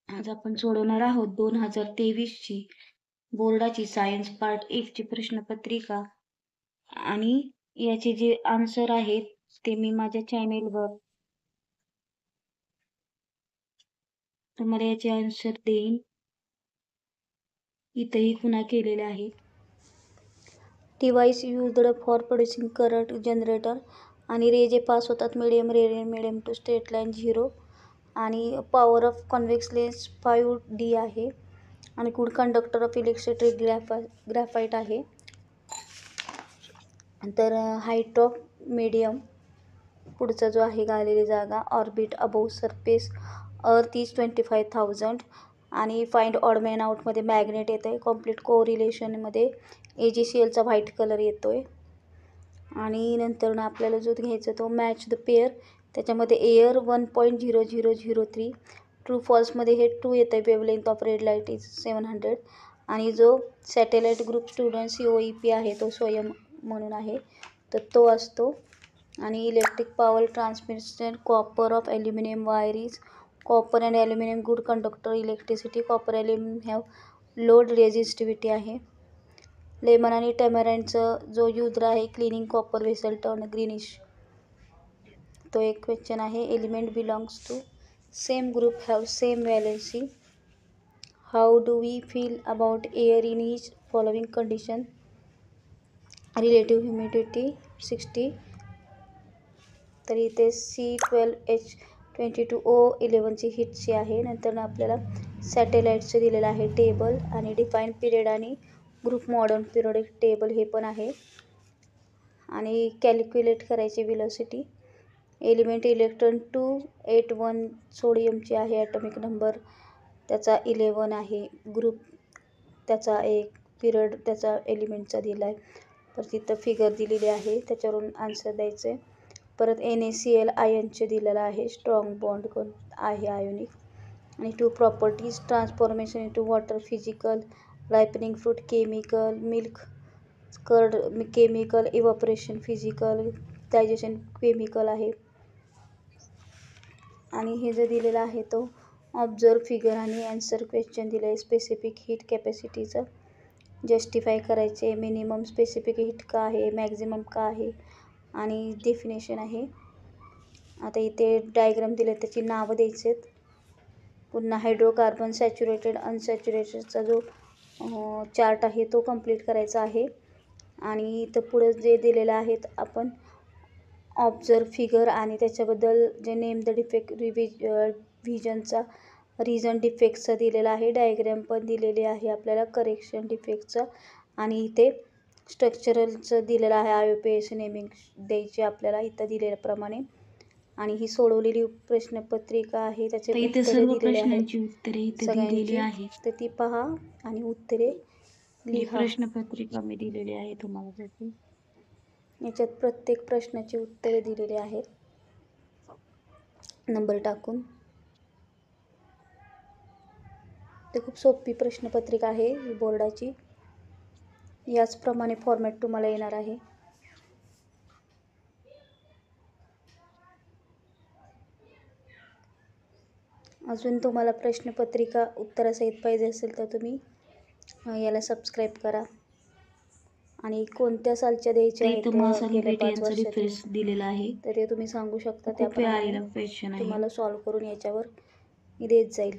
आज आपण सोडवणार आहोत 2023 ची बोर्डाची सायन्स पार्ट 1 ची प्रश्नपत्रिका आणि याचे जे आन्सर आहेत ते मी माझ्या चॅनेलवर तुम्हाला याचे आन्सर देईन. इथेही खुणा केलेल्या आहेत. Device used for producing current generator आणि रे जे पास होतात मिडियम टू स्ट्रेट लाईन 0 आणि power of convex lens 5D आहे आणि good conductor of electricity graphite आहे. तर हाईट ऑफ मीडियम पुढचा जो आहे गाळलेली जागा orbit above surface earth is 25,000 आणि फाइंड ऑड मॅन आउटमध्ये मॅग्नेट येतं आहे. कॉम्प्लीट कोरिलेशनमध्ये AgClचा व्हाईट कलर येतो आहे. आणि नंतर आपल्याला जो घ्यायचा तो मॅच द पेअर, त्याच्यामध्ये एअर 1.0003 ट्रू फॉल्समध्ये हे ट्रू येतं आहे. Wavelength of red light is 700 आणि जो सॅटेलाईट ग्रुप स्टुडंट COEP आहे तो स्वयं म्हणून आहे तर तो असतो. आणि electric power transmission copper of aluminium wire is copper and aluminium good conductor electricity. Copper aluminium have load resistivity आहे. लेमन आणि टॅमॅराइनचं जो यूज आहे cleaning copper vessel turn greenish. तो एक क्वेश्चन आहे. Element belongs to same group have same valency. How do we feel about air in each following condition. Relative humidity 60. तर इथे C12H22O11 हिटची आहे. नंतर आपल्याला सॅटेलाईटचं दिलेलं आहे टेबल आणि डिफाईन पिरियड आणि ग्रुप मॉडर्न पिरियडिक टेबल हे पण आहे. आणि कॅल्क्युलेट करायची व्हेलॉसिटी. एलिमेंट इलेक्ट्रॉन 281 सोडियमची आहे. ॲटॉमिक नंबर त्याचा 11 आहे. ग्रुप त्याचा 1 पिरियड त्याचा एलिमेंटचा दिला आहे. तर तिथं फिगर दिलेली आहे त्याच्यावरून आन्सर द्यायचं आहे. परत NaCl आयनचे दिलेलं आहे. स्ट्रॉंग बॉन्ड आहे आयोनिक. आणि 2 properties transformation into water physical, ripening fruit chemical, milk curd chemical, evaporation physical, digestion chemical आहे. आणि हे जे दिलेलं आहे तो ऑब्झर्व फिगर आणि आन्सर क्वेश्चन दिलं आहे. स्पेसिफिक हीट कॅपॅसिटीचं जस्टिफाय करायचे. मिनिमम स्पेसिफिक हीट का आहे, मॅक्झिमम का आहे आणि डेफिनेशन आहे. आता इथे डायग्राम दिले त्याची नावं द्यायची आहेत. पुन्हा हायड्रोकार्बन सॅच्युरेटेड अनसॅच्युरेटेडचा जो चार्ट आहे तो कंप्लीट करायचा आहे. आणि इथं पुढं जे दिलेलं आहेत आपण ऑब्झर्व फिगर आणि त्याच्याबद्दल जे नेम द डिफेक्ट रिव्हिजनचा रिझन डिफेक्टचा दिलेला आहे. डायग्राम पण दिलेली आहे आपल्याला करेक्शन डिफेक्टचा. आणि इथे स्ट्रक्चरलचं दिलेलं आहे. IUPAC नेमिंग द्यायची आपल्याला इथं दिलेल्याप्रमाणे. आणि ही सोडवलेली प्रश्नपत्रिका आहे त्याचे उत्तरे दिलेले आहेत सगळ्यांची. तर ती पहा आणि उत्तरे लिहा. प्रश्नपत्रिका मी दिलेली आहे तुम्हाला त्याची. याच्यात प्रत्येक प्रश्नाची उत्तरे दिलेली आहेत नंबर टाकून. ते खूप सोपी प्रश्नपत्रिका आहे बोर्डाची. याचप्रमाणे फॉर्मॅट तुम्हाला येणार आहे. अजून तुम्हाला प्रश्नपत्रिका उत्तरासहित पाहिजे असेल तर तुम्ही याला सबस्क्राईब करा. आणि कोणत्या सालच्या द्यायच्या आहेत गेल्या 5 वर्षात दिलेला आहे तर ते तुम्ही सांगू शकता. त्याप्रमाणे तुम्हाला सॉल्व्ह करून याच्यावर मी देत जाईल.